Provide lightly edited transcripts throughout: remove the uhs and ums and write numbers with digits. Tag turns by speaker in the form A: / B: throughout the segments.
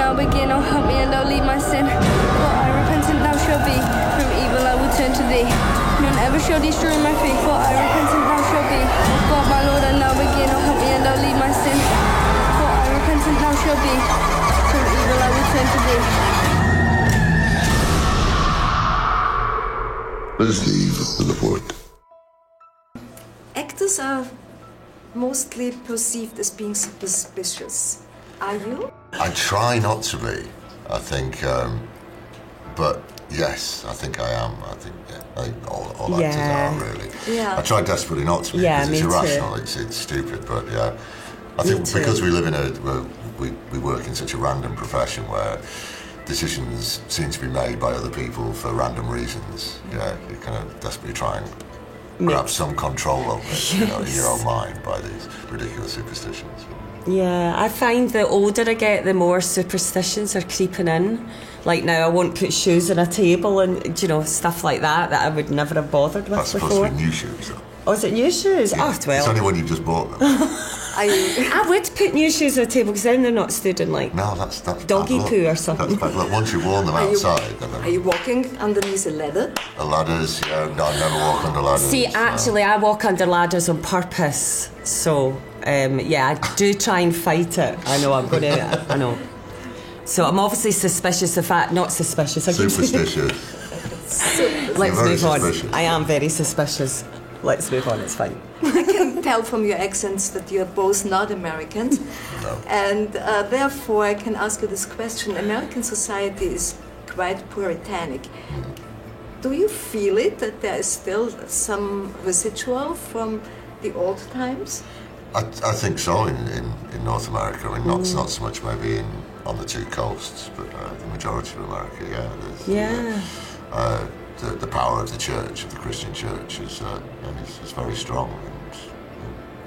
A: now begin. Oh, help me and I'll leave my sin. For I repentant now shall be. From evil I will turn to thee. None ever shall destroy my faith. For I repentant now shall be. God, my Lord, I now begin. Oh, help me and I'll leave my sin. For I repentant now shall be. From evil I will turn to thee.
B: What is the evil in the world?
C: Actors are mostly perceived as being suspicious. Are you?
B: I try not to be, I think, but yes, I think I am. I think all actors are, really.
C: Yeah.
B: I try desperately not to be, because it's irrational, it's stupid, but yeah. I think because we live in we work in such a random profession where decisions seem to be made by other people for random reasons. Yeah, you kind of desperately try and grab some control over it, you know, in your own mind by these ridiculous superstitions.
D: Yeah, I find the older I get, the more superstitions are creeping in. Like now, I won't put shoes on a table and, you know, stuff like that I would never have bothered with before.
B: That's supposed to be new shoes, though.
D: Oh, is it new shoes?
B: Yeah.
D: Oh, well.
B: It's only when you've just bought them.
D: I would put new shoes on the table because then they're not stood in like
B: that's
D: doggy poo or something.
B: That's bad luck. Once you've worn them outside.
C: Are you walking underneath a ladder?
B: The ladders, yeah, no, I never walk under ladders.
D: See, actually, I walk under ladders on purpose. So, yeah, I do try and fight it. I know, I'm going to, I know. So I'm obviously suspicious of that, not suspicious.
B: Superstitious.
D: Let's move
B: suspicious.
D: on. I am very suspicious. Let's move on, it's fine.
C: I can tell from your accents that you're both not Americans.
B: No.
C: And therefore I can ask you this question. American society is quite puritanic. Do you feel it, that there is still some residual from the old times?
B: I think so in North America. I mean, not so much maybe on the two coasts, but the majority of America, the power of the church, of the Christian church, is very strong.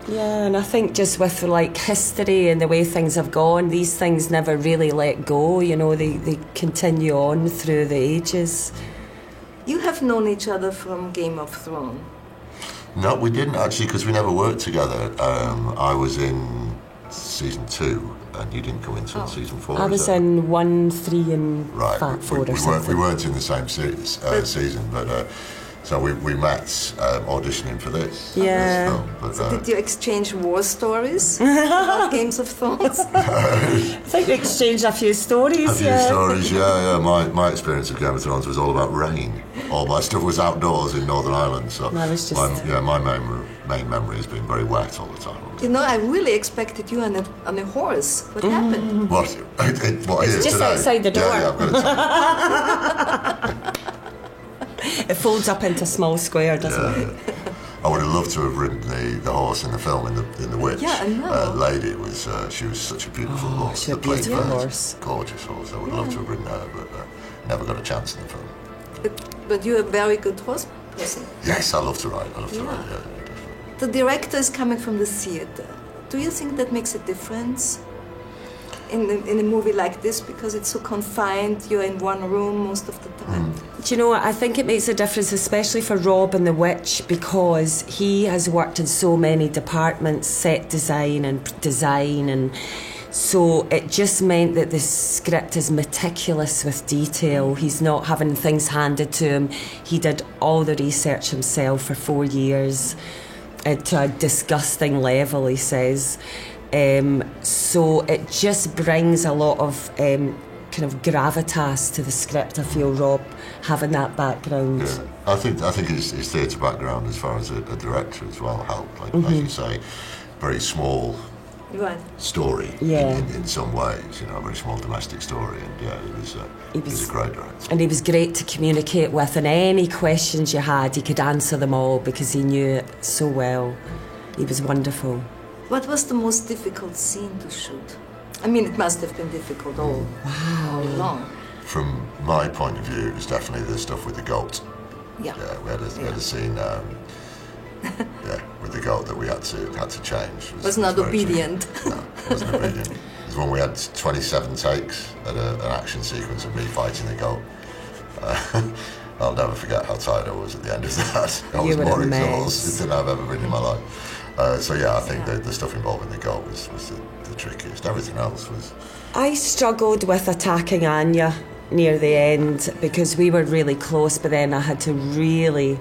D: Yeah, and I think just with like history and the way things have gone, these things never really let go, you know, they continue on through the ages.
C: You have known each other from Game of Thrones.
B: No, we didn't actually, because we never worked together. I was in season 2, and you didn't come into season 4.
D: I was in 1, 3 and 4 or something.
B: We weren't in the same season, but so we met auditioning for this.
D: Yeah.
B: Film, but,
C: so did you exchange war stories about Games of Thrones?
D: I think we exchanged a few stories.
B: Yeah. My experience of Game of Thrones was all about rain. All my stuff was outdoors in Northern Ireland, so my main memory has been very wet all the time.
C: You know, I really expected you on a horse. What happened?
B: What? What
D: it's
B: here
D: just
B: today?
D: outside the door.
B: Yeah, I've got it.
D: It folds up into a small square, doesn't it?
B: I would have loved to have ridden the horse in the film in the Witch.
C: Yeah, I know.
B: Lady she was such a beautiful horse.
D: She was a beautiful horse.
B: Gorgeous horse. I would love to have ridden her, but never got a chance in the film.
C: But you're a very good horse person.
B: Yes, I love to ride. Yeah.
C: The director is coming from the theater. Do you think that makes a difference in a movie like this, because it's so confined, you're in one room most of the time?
D: Do you know what, I think it makes a difference, especially for Rob in The Witch, because he has worked in so many departments, set design, and so it just meant that the script is meticulous with detail. He's not having things handed to him. He did all the research himself for 4 years, to a disgusting level, he says. So it just brings a lot of kind of gravitas to the script. I feel Rob having that background.
B: Yeah. I think his theatre background, as far as a director as well, helped. Like as you say, very small story in some ways. You know, a very small domestic story, and he was a great director.
D: And he was great to communicate with, and any questions you had, he could answer them all because he knew it so well. He was wonderful.
C: What was the most difficult scene to shoot? I mean, it must have been difficult all along.
B: From my point of view, it was definitely the stuff with the goat.
C: Yeah.
B: We had a scene with the goat that we had to change.
C: Was not obedient.
B: No, it wasn't obedient. It was when we had 27 takes at an action sequence of me fighting the goat. I'll never forget how tired I was at the end of that. I was more exhausted than I've ever been in my life. So yeah, I think the stuff involving the goat was the trickiest. Everything else was...
D: I struggled with attacking Anya near the end because we were really close, but then I had to really...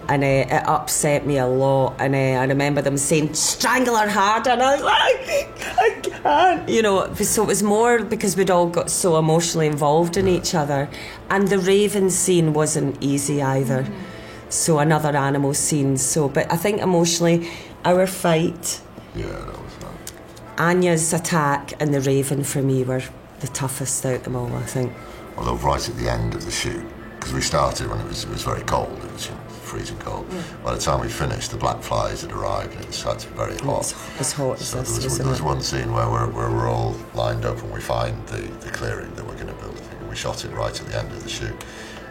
D: And it upset me a lot. And I remember them saying, strangle her harder. And I was like, I can't. You know, so it was more because we'd all got so emotionally involved in each other. And the Raven scene wasn't easy either. So another animal scene. So, but I think emotionally, our fight,
B: yeah, that was fun.
D: Anya's attack and the Raven for me were the toughest out of them all, I think.
B: Although right at the end of the shoot, because we started when it was very cold, it was freezing cold. By the time we finished, the black flies had arrived and it started to be very hot.
D: As hot as
B: so
D: this,
B: there was one scene where we're all lined up and we find the clearing that we're going to build a thing, and we shot it right at the end of the shoot,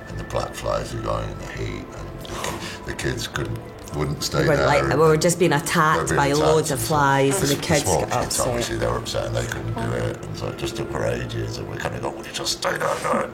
B: and the black flies were going in the heat, and the kids wouldn't stay there.
D: We were just being attacked by loads of flies, and the kids
B: got
D: upset.
B: Obviously they were upset and they couldn't do it, and so it just took for ages, and we kind of got, "Will you just stay down there?"